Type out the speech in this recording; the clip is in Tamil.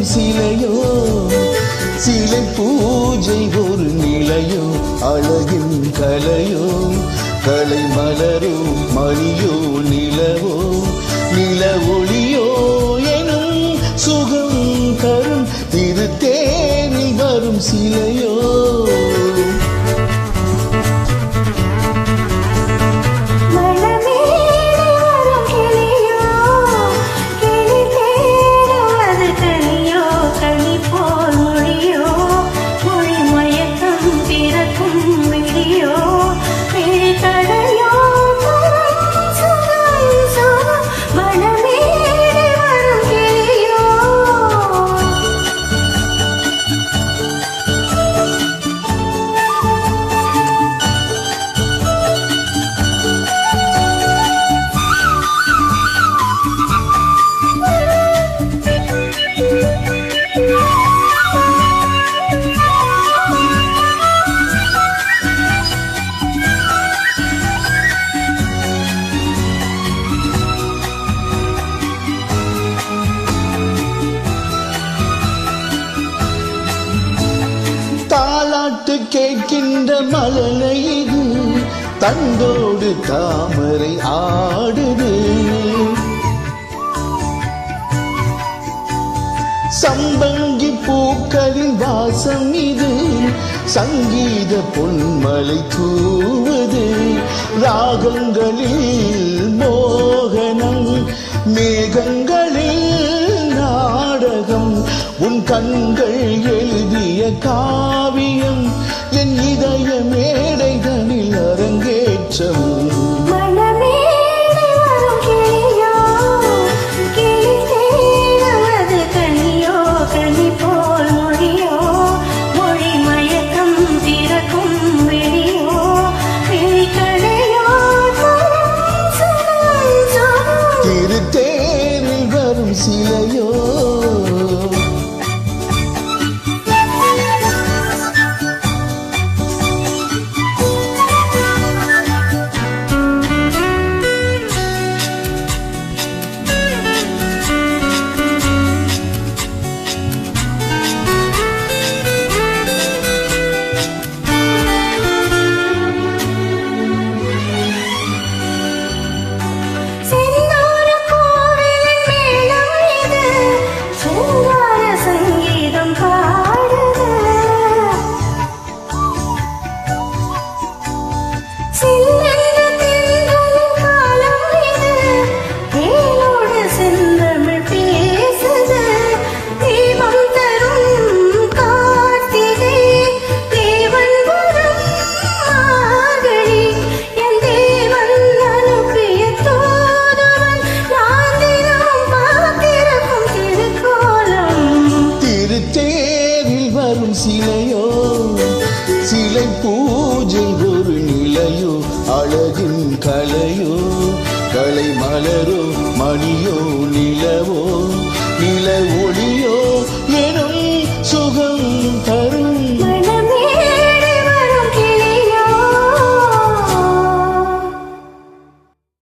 வரும் சிலையோ சிலை பூஜை ஒரு நிலையோ அழகின் கலையோ கலை மலரோ மணியோ நிலவோ நில ஒளியோ எனும் சுகம் தரும் திருத்தேனில் வரும் சிலையோ தாலாட்டு கேட்கின்ற மழலை இது தந்தோடு தாமரை ஆடுது சம்பங்கி பூக்களின் வாசம் இது சங்கீத பொன்மலை தூவது ராகங்களில் மோகனம் மேகங்களில் நாடகம் உன் கண்கள் எழுதிய காவியம் என் இதய மேடைகளில் அரங்கேற்றம் திருத்தேனில் வரும் சிலையோ சிலையோ சிலை பூஜை ஒரு நிலையோ அழகின் கலையோ கலை மலரோ மணியோ நிலவோ